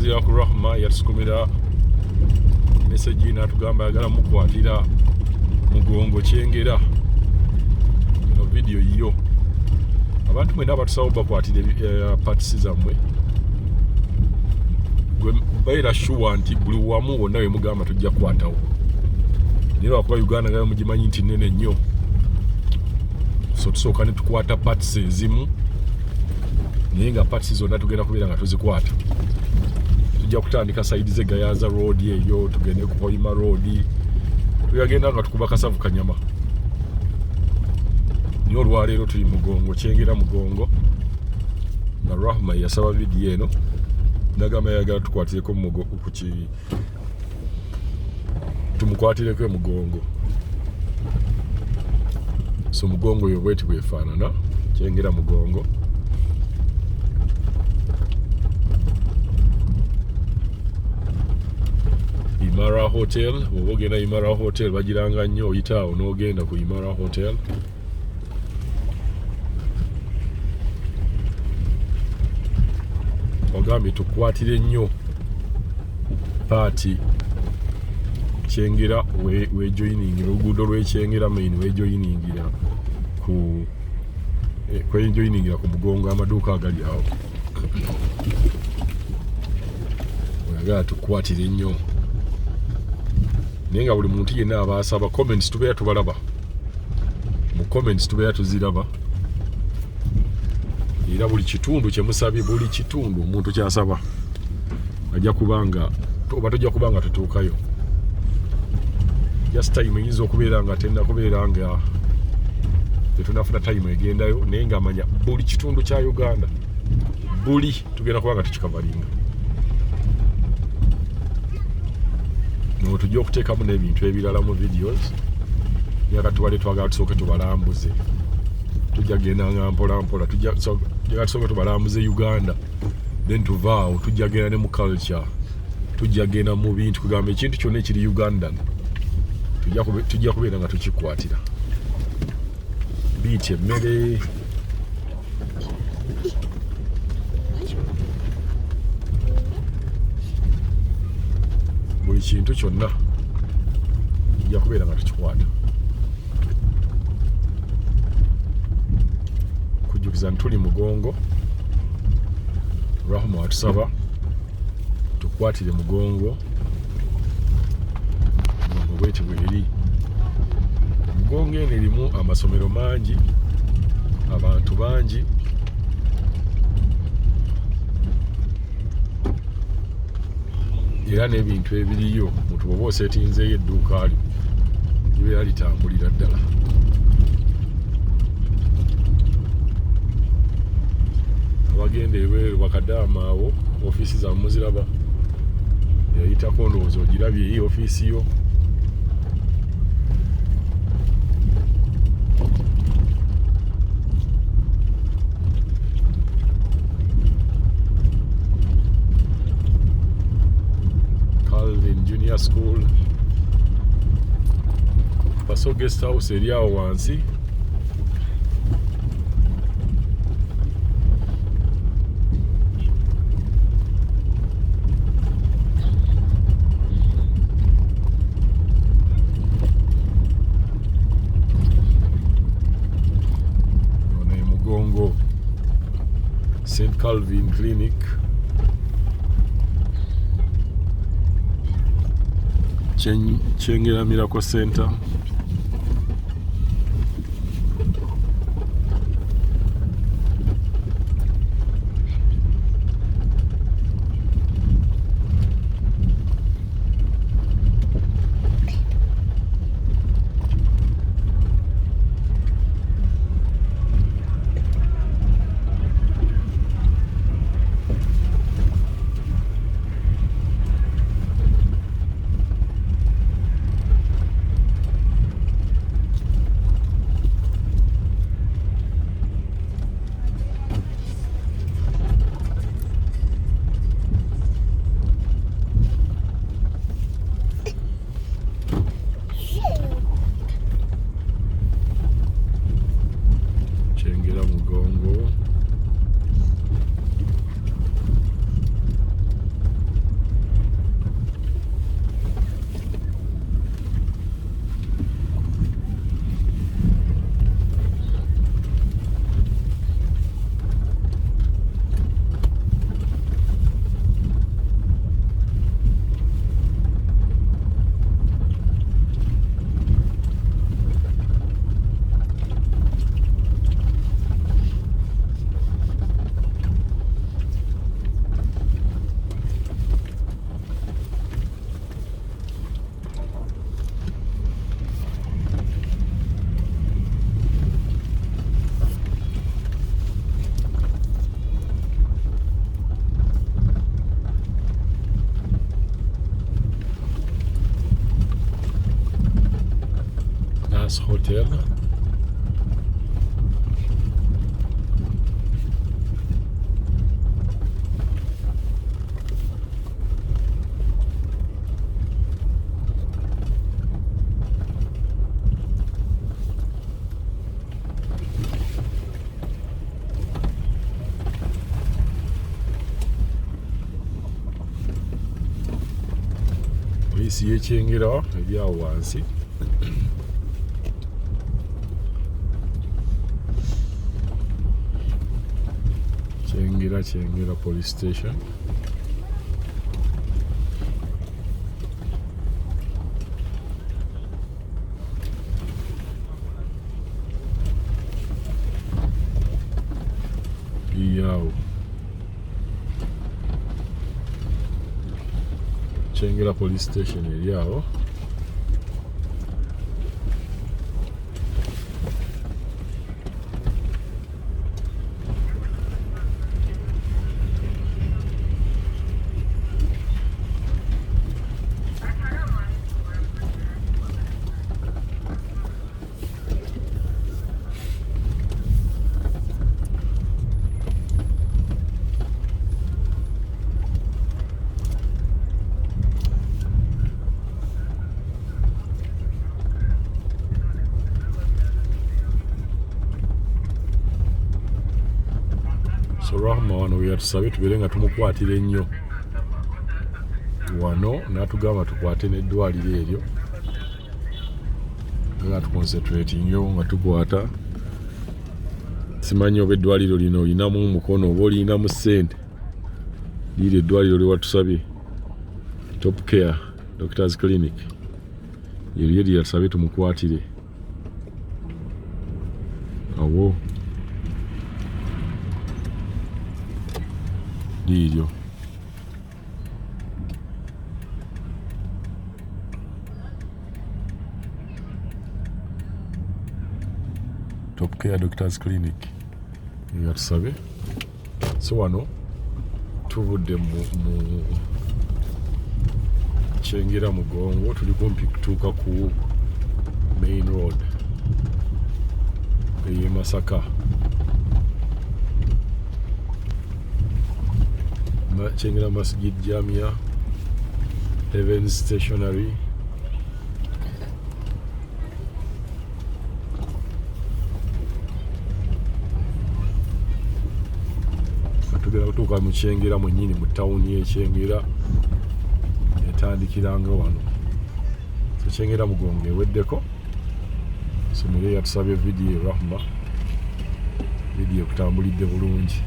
okusinziira ku Rahma yatusikomera message n'atugamba ayagala mukwatira Mugongo Kyengera. Eno video yiyo abantu mwena abatusaba bakwatire parts zammwe gwe baira sure nti buli wamu wonna we mugamba tujja kukwatawo naye lwakuba Uganda nga mugimanyi nti nnene nnyo, so tusooka ne tukwata parts ezimu naye nga parts zonna tugenda kubeera nga tuzikwata. Tujja kutandika side ze Gayaza road eyo, tugende ku Hoima road, tuyagenda nga tukuba Kasavu Kanyama. Niyo olwaleero tuli Mugongo Kyengera Mugongo na Rahma yasaba video eno nagamba yagala tukwatireko tumukwatireko Mugongo. So Mugongo yo bweti bwefaanana Kyengera Mugongo. Imara Hotel, wogenda Imara Hotel bagiranga nnyo oyitaawo n'ogenda ku Imara Hotel. Ogambye tukwatire nnyo paati Kyengera wejoyiningira oluguudo lw'Ekyengera main wejoyiningira ku kwejoyiningira ku Mugongo amaduuka agali awo. Oyagala tukwatire nnyo naye nga buli muntu yenna abaasaba comments tubeera tubalaba, mu comments tubeera tuziraba, era buli kitundu kyemusabye, buli kitundu omuntu kyasaba ajja kubanga oba tojja kubanga tutuukayo. Just time eyinza okubeera nga tennakubeera nga tetunafuna time egendayo, naye nga amanya buli kitundu kya Uganda buli tugenda kubanga tukikavalinga. No tujja okuteekamu n'ebintu ebirala mu videos yaka tuwale twagala tusooke tubalambuze. Tujja genda nga mpola mpola, tujja tusooke tubalambuze Uganda, then tuvaawo tujja genda ne mu culture, tujja genda mu bintu kugamba ekintu kyonna ekiri Ugandan tujja kubeera nga tukikwatira. Biiti emmere, buli kintu kyonna tujja kubeera nga tukikwata. Kujjukiza ntuli Mugongo, Rahma watusaba tukwatire Mugongo. Mugongo bweti bweri. Mugongo eno erimu amasomero mangi, abantu bangi, era n'ebintu ebiriyo omuntu bw'oba oseetinzeeyo edduuka lyo libeera litambulira ddala. Abagenda ebweru bakadaama awo ofiisi zammwe muziraba, yayitako ndowooza ogirabye eyi ofiisi yo. Junior School, Paso Guest House eri awo wansi. Ono Mugongo St. Calvin Clinic. Kyengera Miracle Center. Palace Hotel. Poliisi y'e Kyengera eri awo wansi. Kyengera Police Station. Yawo. Kyengera Police Station eri awo. So Rahma wano we yatusabe tubeere nga tumukwatira ennyo wano n'atugamba tukwate n'eddwaliro eryo nga tuconcentratingewo nga tukwata. Simanyi oba eddwaliro lino olinamu mukono oba olinamu ssente. Liri eddwaliro lye watusabye Top Care Doctors Clinic eryo lye yatusabye tumukwatire awo liiryo. Top Care Doctors Clinic yatusabe. So wano tuvudde mu Kyengera Mugongo, tuli kumpi kutuuka ku main road eye Masaka. Kyengera Masjid Jamia, Heavens Stationery. Tugenda kutuuka mu Kyengera mwennyini mu tawuni y'e Kyengera etandikiranga wano. So Kyengera Mugongo eweddeko. So mire yatusabye vidiyo Rahma. Vidiyo kutambulidde bulungi.